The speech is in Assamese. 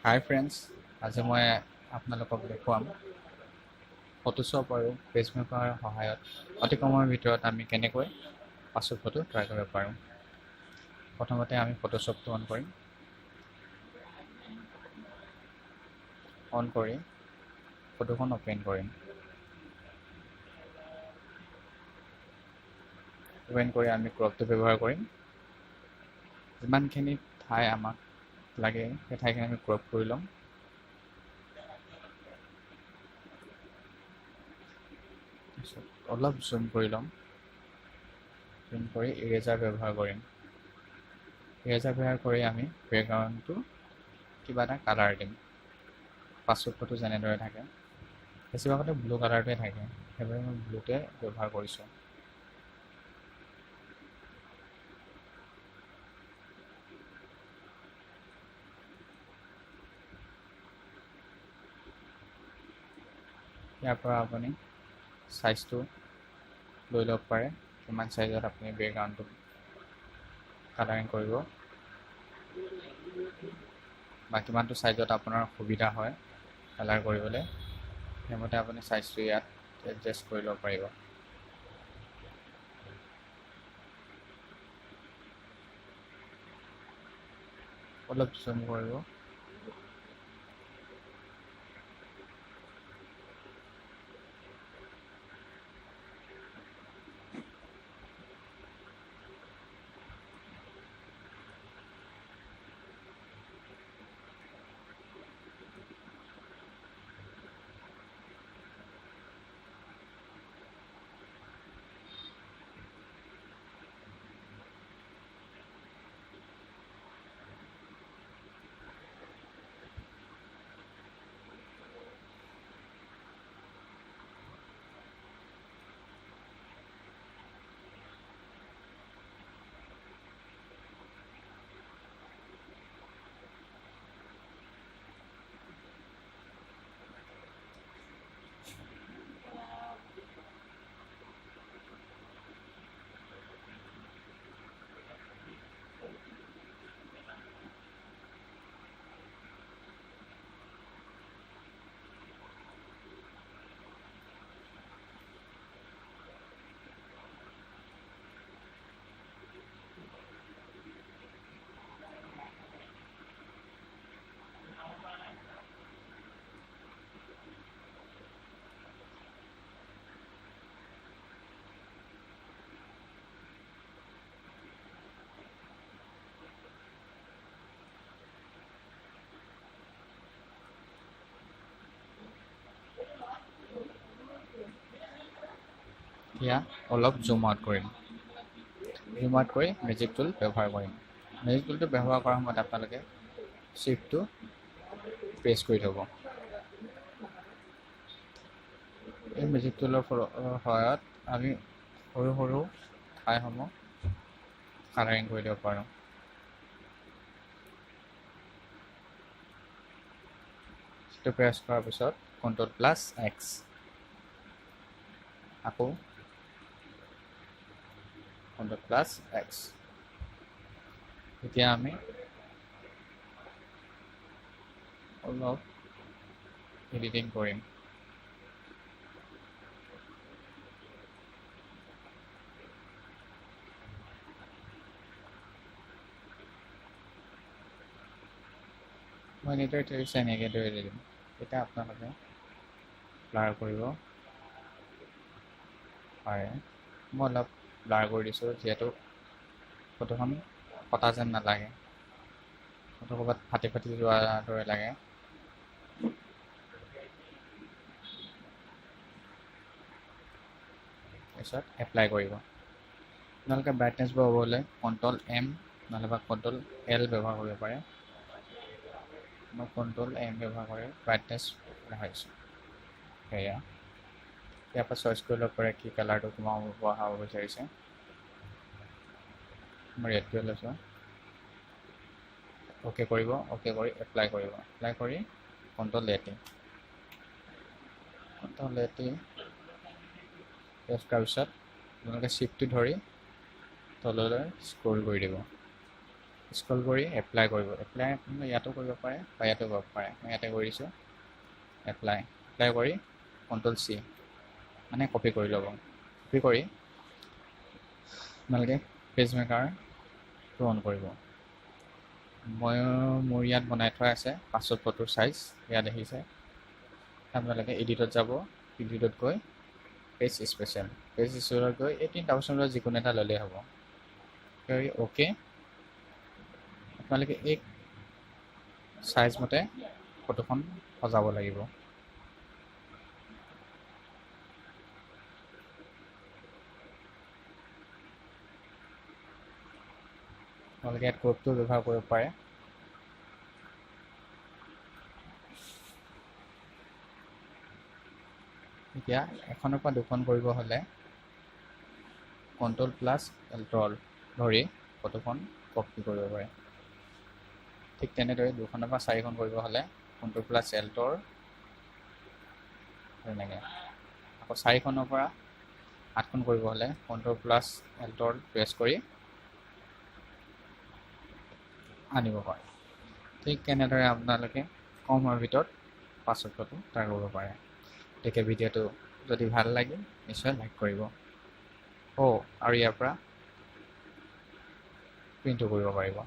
হাই ফ্ৰেণ্ডছ, আজি মই আপোনালোকক দেখুৱাম ফটোশ্বপ আৰু পেজমেকাৰৰ সহায়ত অতি কমৰ ভিতৰত আমি কেনেকৈ পাছপোৰ্ট ফটো তৈয়াৰ কৰিব পাৰোঁ। প্ৰথমতে আমি ফটোশ্বপটো অন কৰিম। অন কৰি ফটোখন অপেন কৰিম। অপেন কৰি আমি ক্ৰপটো ব্যৱহাৰ কৰিম। যিমানখিনি ঠাই আমাক লাগে সেই ঠাইখিনি আমি ক্ৰপ কৰি ল'ম। তাৰপিছত অলপ জুম কৰি ল'ম। জুম কৰি ইৰেজাৰ ব্যৱহাৰ কৰিম। ইৰেজাৰ ব্যৱহাৰ কৰি আমি বেকগ্ৰাউণ্ডটো কিবা এটা কালাৰ দিম। পাছপোৰ্ট ফটো যেনেদৰে থাকে বেছিভাগতে ব্লু কালাৰটোৱে থাকে, সেইবাবে মই ব্লুটোৱে ব্যৱহাৰ কৰিছোঁ। ইয়াৰ পৰা আপুনি চাইজটো লৈ ল'ব পাৰে, কিমান চাইজত আপুনি বেকগ্ৰাউণ্ডটো কালাৰিং কৰিব বা কিমানটো চাইজত আপোনাৰ সুবিধা হয় কালাৰ কৰিবলৈ, সেইমতে আপুনি চাইজটো ইয়াত এডজাষ্ট কৰি ল'ব পাৰিব। অলপ জুম কৰিব। এতিয়া অলপ জুম আউট কৰিম। জুম আউট কৰি মেজিক টুল ব্যৱহাৰ কৰিম। মেজিক টুলটো ব্যৱহাৰ কৰাৰ সময়ত আপোনালোকে শ্বিফ্টটো প্ৰেছ কৰি থ'ব। এই মেজিক টুলৰ সহায়ত আমি সৰু সৰু ঠাইসমূহ কালাৰিং কৰি দিব পাৰোঁ। সেইটো প্ৰেছ কৰাৰ পিছত Ctrl+X, আকৌ Ctrl+X। এতিয়া আমি অলপ এডিটিং কৰিম। মই এনেদৰে থৈছোঁ, এনেকৈ ধৰি দিম। এতিয়া আপোনালোকে ব্লাৰ কৰিব পাৰে। মই অলপ ব্লাৰ কৰি দিছোঁ, যিহেতু ফটোখন কটা যেন নালাগে, ফটো ক'ৰবাত ফাটি ফাটি যোৱাৰ দৰে লাগে। তাৰপিছত এপ্লাই কৰিব। আপোনালোকে ব্ৰাইটনেছ বঢ়াবলৈ Ctrl+M নহ'লে বা Ctrl+L ব্যৱহাৰ কৰিব পাৰে। মই Ctrl+M ব্যৱহাৰ কৰি ব্ৰাইটনেছ বঢ়াইছোঁ। সেয়া ইয়াৰ পৰা চইচ কৰি ল'ব পাৰে কি কালাৰটো বঢ়াব বিচাৰিছে। মই ৰেডটোৱে লৈছোঁ। অ'কে কৰিব, অ'কে কৰি এপ্লাই কৰিব। এপ্লাই কৰি Ctrl+A প্ৰেছ কৰাৰ পিছত আপোনালোকে শ্বিফ্টটো ধৰি তললৈ স্ক্ৰল কৰি দিব। স্ক্ৰল কৰি এপ্লাই কৰিব। এপ্লাই আপুনি ইয়াতো কৰিব পাৰে বা ইয়াতো কৰিব পাৰে। মই ইয়াতে কৰি দিছোঁ এপ্লাই কৰি Ctrl+C মানে কপি কৰি ল'ব। কপি কৰি আপোনালোকে পেজ মেকাৰটো অন কৰিব। মোৰ ইয়াত বনাই থোৱা আছে পাছপোৰ্ট ফটোৰ চাইজ, ইয়াত দেখিছে। আপোনালোকে এডিটত যাব, এডিটত গৈ পেজ স্পেচিয়েল গৈ এই 3টা অপশ্যনৰ যিকোনো এটা ল'লেই হ'ব। অ'কে, আপোনালোকে এই চাইজ মতে ফটোখন সজাব লাগিব। আপোনালোকে ইয়াত ক্ৰপটো ব্যৱহাৰ কৰিব পাৰে। এতিয়া এখনৰ পৰা দুখন কৰিব হ'লে Ctrl+Alt ধৰি ফটোখন কপি কৰিব পাৰে। ঠিক তেনেদৰে 2খনৰ পৰা 4খন কৰিব হ'লে Ctrl+Alt তেনেকৈ। আকৌ 4খনৰ পৰা 8খন কৰিব হ'লে Ctrl+Alt প্ৰেছ কৰি আনিব পাৰে। ঠিক তেনেদৰে আপোনালোকে কম সময়ৰ ভিতৰত পাছপোৰ্ট ফটো তৈয়াৰ কৰিব পাৰে। গতিকে ভিডিঅ'টো যদি ভাল লাগে নিশ্চয় লাইক কৰিব। আৰু ইয়াৰ পৰা প্ৰিণ্টো কৰিব পাৰিব।